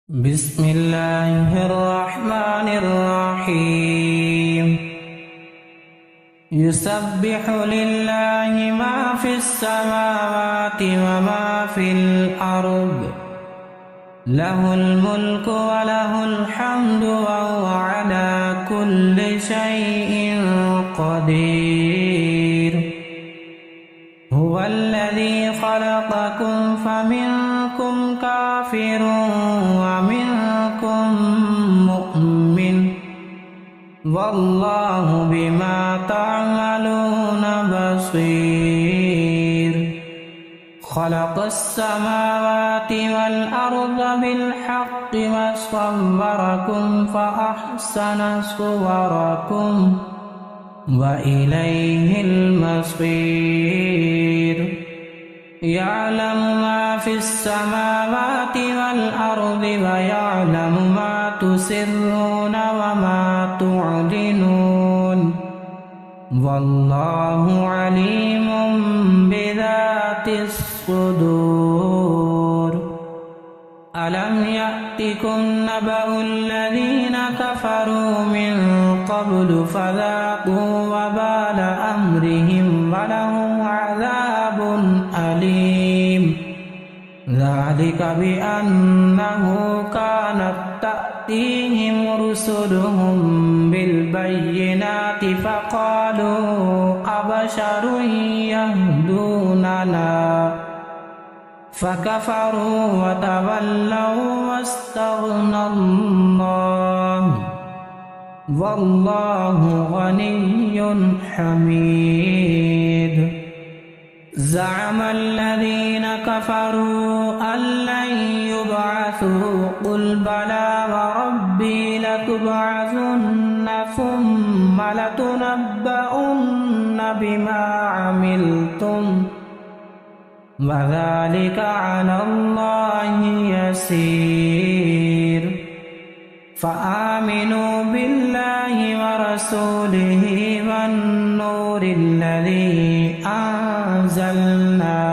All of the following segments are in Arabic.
بسم الله الرحمن الرحيم يسبح لله ما في السماوات وما في الأرض له الملك وله الحمد وهو على كل شيء قدير هو الذي خلقكم فمنكم كافر ومنكم مؤمن والله بما تعملون بصير خلق السماوات والأرض بالحق وصوركم فأحسن صوركم وإليه المصير يعلم ما في السماوات والأرض ويعلم ما تسرون وما تعلنون والله عليم بذات الصدور ألم يأتكم نبأ الذين كفروا من قبل فذاقوا وبال أمرهم ولهم عذاب أليم ذلك بأنه كانت تأتيهم رسلهم بالبينات فقالوا أبشر يهدوننا فكفروا وتولوا واستغنى الله والله غني حميد زعم الذين كفروا أن لن يبعثوا قل بلى وربي لتبعثن ثم لتنبؤن بما عملتم وذلك على الله يسير فآمنوا بالله ورسوله والنور الذي أنزلنا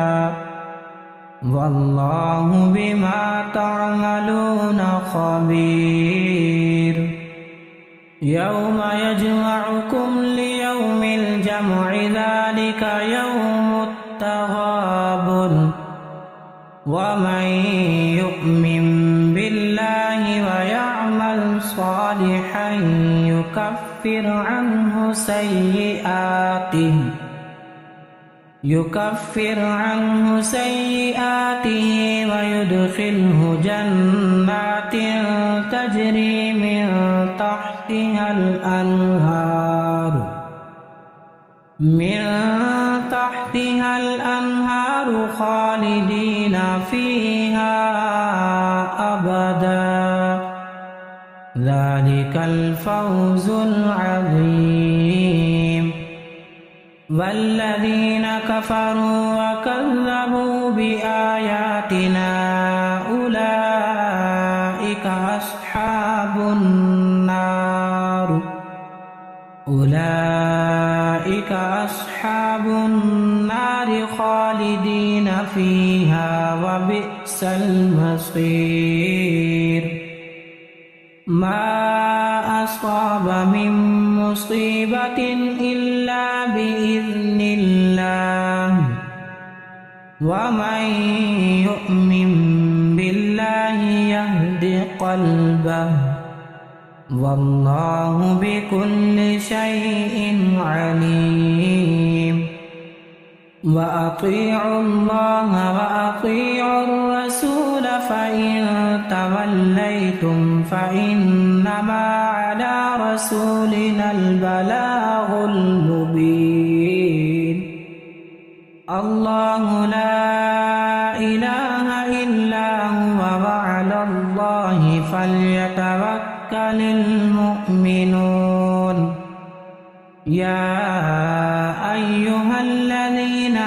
والله بما تعملون خبير يوم يجمعكم ليوم الجمع ذلك يوم التغابن ومن يؤمن بالله ويعمل صالحا يكفر عنه سيئاته ويدخله جنات تجري من تحتها الأنهار خالدين فيها أبدا ذلك الفوز العظيم والذين كفروا وكذبوا بآياتنا أولئك أصحاب النار خالدين فيها وبئس المصير ما أصاب من مصيبة إلا بإذن الله ومن يؤمن بالله يهد قلبه والله بكل شيء عليم وأطيعوا الله وأطيعوا الرسول فإن توليتم فإنما على رسولنا البلاغ المبين الله لا إله إلا هو وعلى الله فليتوكل المؤمنون يا أيها الذين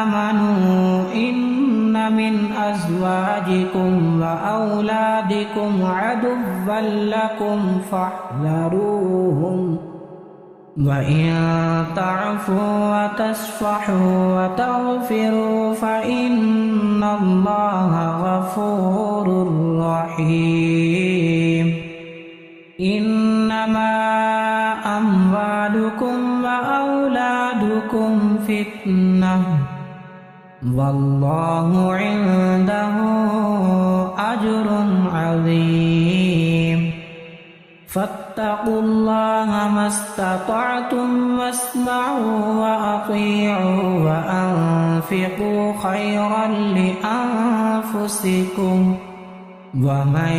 آمنوا إن من أزواجكم وأولادكم عدوا لكم فاحذروهم وإن تعفوا وتصفحوا وتغفروا فإن الله غفور رحيم الرحيم إنما أموالكم وأولادكم فتنة والله عنده أجر عظيم فاتقوا الله ما استطعتم واسمعوا وأطيعوا وأنفقوا خيرا لأنفسكم ومن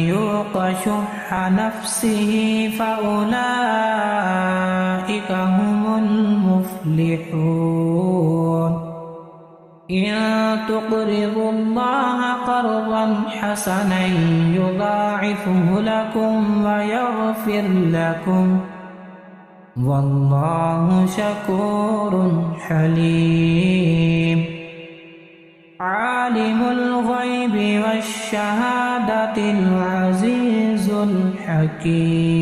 يوق شح نفسه فأولئك هم المفلحون إن تقرضوا الله قرضا حسنا يضاعفه لكم ويغفر لكم والله شكور حليم عالم الغيب والشهادة العزيز الحكيم